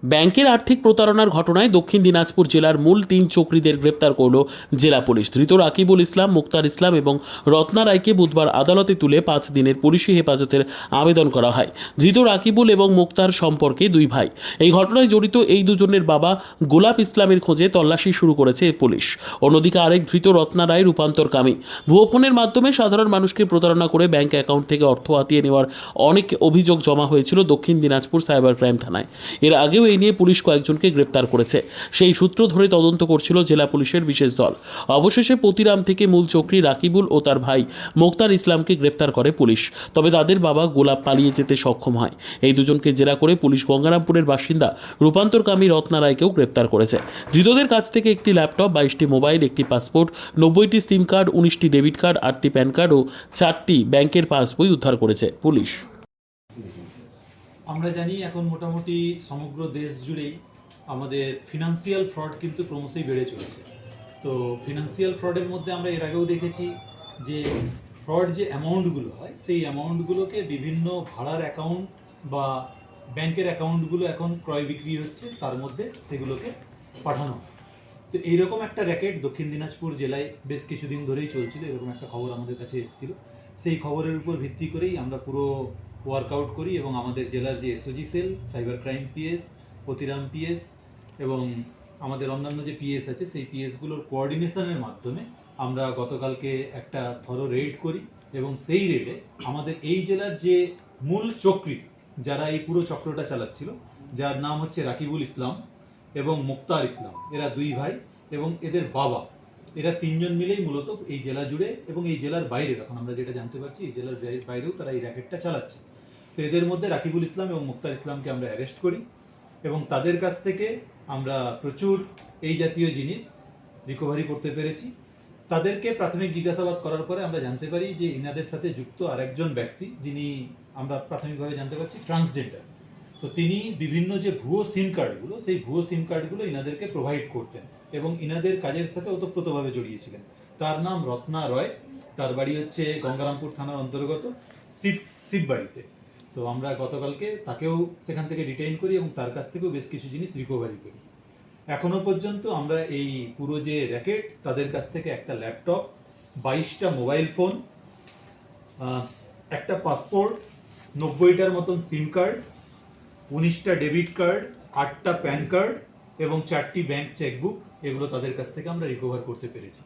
ব্যাংকের আর্থিক প্রতারণার ঘটনায় দক্ষিণ দিনাজপুর জেলার মূল 3 চক্রীদের গ্রেপ্তার করল জেলা পুলিশ। ধৃত রাকিবুল ইসলাম, মুক্তার ইসলাম এবং রত্না রায়কে বুধবার আদালতে তুলে 5 দিনের পুলিশি হেফাজতের আবেদন করা হয়। ধৃত রাকিবুল এবং মুক্তার সম্পর্কে 2 ভাই। এই ঘটনায় জড়িত এই দুজনের বাবা গোলাপ ইসলামের খোঁজে তল্লাশি শুরু করেছে পুলিশ। অন্যদিকে আরেক ধৃত রত্না রায় রূপান্তরকামী। ভুয়ো ফোনের মাধ্যমে সাধারণ মানুষকে প্রতারণা করে ব্যাংক অ্যাকাউন্ট থেকে অর্থ হাতিয়ে নেওয়ার অনেক অভিযোগ জমা হয়েছিল দক্ষিণ দিনাজপুর সাইবার ক্রাইম থানায়। এর আগেও এই নিয়ে পুলিশ কয়েকজনকে গ্রেপ্তার করেছে। সেই সূত্র ধরে তদন্ত করছিল জেলা পুলিশের বিশেষ দল। অবশেষে পতিরাম থেকে মূল চক্রী রাকিবুল ও তার ভাই মুক্তার ইসলামকে গ্রেপ্তার করে পুলিশ। তবে তাদের বাবা গোলাপ পালিয়ে যেতে সক্ষম হয়। এই দুজনকে জেরা করে পুলিশ গঙ্গারামপুরের বাসিন্দা রূপান্তরকামী রত্না রায়কেও গ্রেপ্তার করেছে। ধৃতদের কাছ থেকে একটি ল্যাপটপ, 22টি মোবাইল, একটি পাসপোর্ট, 90টি সিম কার্ড, 19টি ডেবিট কার্ড, 8টি প্যান কার্ড ও 4টি ব্যাংকের পাসবই উদ্ধার করেছে পুলিশ। আমরা জানি এখন মোটামুটি সমগ্র দেশ জুড়েই আমাদের ফিনান্সিয়াল ফ্রড কিন্তু ক্রমশই বেড়ে চলেছে। তো ফিনান্সিয়াল ফ্রডের মধ্যে আমরা এর আগেও দেখেছি যে ফ্রড যে অ্যামাউন্টগুলো হয় সেই অ্যামাউন্টগুলোকে বিভিন্ন ভাড়ার অ্যাকাউন্ট বা ব্যাংকের অ্যাকাউন্টগুলো এখন ক্রয় বিক্রি হচ্ছে, তার মধ্যে সেগুলোকে পাঠানো হয়। তো এইরকম একটা র্যাকেট দক্ষিণ দিনাজপুর জেলায় বেশ কিছুদিন ধরেই চলছিল। এরকম একটা খবর আমাদের কাছে এসেছিল। সেই খবরের উপর ভিত্তি করেই আমরা পুরো ওয়ার্কআউট করি এবং আমাদের জেলার যে SOG cell, cyber crime PS, Patiram PS এবং আমাদের অন্যান্য যে পিএস আছে সেই পিএসগুলোর কোঅর্ডিনেশনের মাধ্যমে আমরা গতকালকে একটা থরো রেড করি এবং সেই রেডে আমাদের এই জেলার যে মূল চক্রী যারা এই পুরো চক্রটা চালাচ্ছিল, যার নাম হচ্ছে রাকিবুল ইসলাম এবং মুক্তার ইসলাম, এরা 2 ভাই এবং এদের বাবা, এরা 3 জন মিলেই মূলত এই জেলা জুড়ে এবং এই জেলার বাইরে, এখন আমরা যেটা জানতে পারছি এই জেলার বাইরেও তারা এই র্যাকেটটা চালাচ্ছে। তো এদের মধ্যে রাকিবুল ইসলাম এবং মুক্তার ইসলামকে আমরা অ্যারেস্ট করি এবং তাদের কাছ থেকে আমরা প্রচুর এই জাতীয় জিনিস রিকভারি করতে পেরেছি। তাদেরকে প্রাথমিক জিজ্ঞাসাবাদ করার পরে আমরা জানতে পারি যে ইনাদের সাথে যুক্ত আরেকজন ব্যক্তি, যিনি আমরা প্রাথমিকভাবে জানতে পারছি ট্রান্সজেন্ডার। তো তিনি বিভিন্ন যে ভুয়ো সিম কার্ডগুলো, সেই ভুয়ো সিম কার্ডগুলো ইনাদেরকে প্রোভাইড করতেন এবং ইনাদের কাজের সাথে ওতপ্রোতভাবে জড়িয়েছিলেন। তার নাম রত্না রয়, তার বাড়ি হচ্ছে গঙ্গারামপুর থানার অন্তর্গত শিববাড়িতে। তো আমরা গতকালকে তাকেও সেখান থেকে ডিটেইন করি এবং তার কাছ থেকেও বেশ কিছু জিনিস রিকভারি করি। এখনো পর্যন্ত আমরা এই পুরো যে র্যাকেট, তাদের কাছ থেকে একটা ল্যাপটপ, 22টা মোবাইল ফোন, একটা পাসপোর্ট, 90টার মতন সিম কার্ড, 19টা ডেবিট কার্ড, 8টা প্যান কার্ড এবং 4টি ব্যাংক চেকবুক, এগুলো তাদের কাছ থেকে আমরা রিকভার করতে পেরেছি।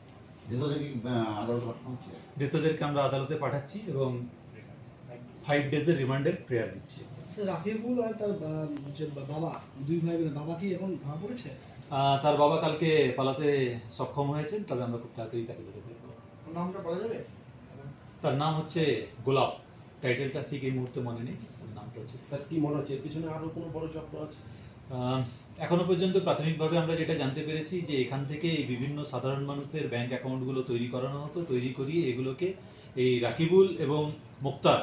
ধৃতদেরকে আমরা আদালতে পাঠাচ্ছি এবং 5 ডেজের রিমান্ডের প্রেয়ার দিচ্ছি। রাকিবুল আর তার যে বাবা, 2 ভাই, বাবা কি এখন ধরা পড়েছে? তার বাবা কালকে পালাতে সক্ষম হয়েছেন, তবে আমরা খুব তাড়াতাড়ি তাকে ধরে ফেলবো। নামটা বলা যাবে? তার নাম হচ্ছে গোলাপ, টাইটেলটা ঠিক এই মুহূর্তে মনে নেই, তার নামটা হচ্ছে। স্যার কি মনে হচ্ছে পিছনে আরো কোনো বড় চক্র আছে? এখনো পর্যন্ত প্রাথমিকভাবে আমরা যেটা জানতে পেরেছি যে এখান থেকে এই বিভিন্ন সাধারণ মানুষের ব্যাংক অ্যাকাউন্টগুলো তৈরি করানো হতো, তৈরি করিয়ে এগুলোকে এই রাকিবুল এবং মুক্তার,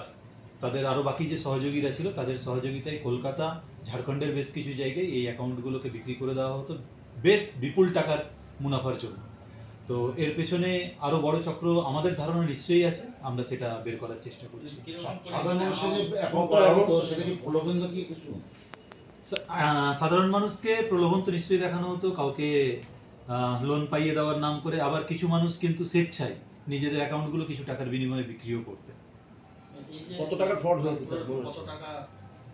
তাদের আরও বাকি যে সহযোগীরা ছিল তাদের সহযোগিতায় কলকাতা, ঝাড়খণ্ডের বেশ কিছু জায়গায় এই অ্যাকাউন্টগুলোকে বিক্রি করে দেওয়া হতো বেশ বিপুল টাকার মুনাফার জন্য। তো এর পেছনে আরও বড় চক্র আমাদের ধারণা নিশ্চয়ই আছে, আমরা সেটা বের করার চেষ্টা করছি। সাধারণ মানুষকে প্রলোভন তো নিশ্চয়ই দেখানো হতো, কাউকে লোন পাইয়ে দেওয়ার নাম করে, আবার কিছু মানুষ কিন্তু স্বেচ্ছায় নিজেদের অ্যাকাউন্টগুলো কিছু টাকার বিনিময়ে বিক্রিও করতে। কত টাকা ফ্রড হয়েছে স্যার? কত টাকা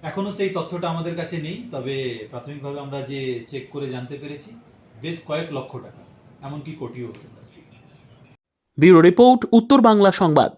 এখনো সেই তথ্যটা আমাদের কাছে নেই, তবে প্রাথমিকভাবে আমরা যে চেক করে জানতে পেরেছি বেশ কয়েক লক্ষ টাকা, এমনকি কোটিও হতে পারে। ব্যুরো রিপোর্ট, উত্তর বাংলা সংবাদ।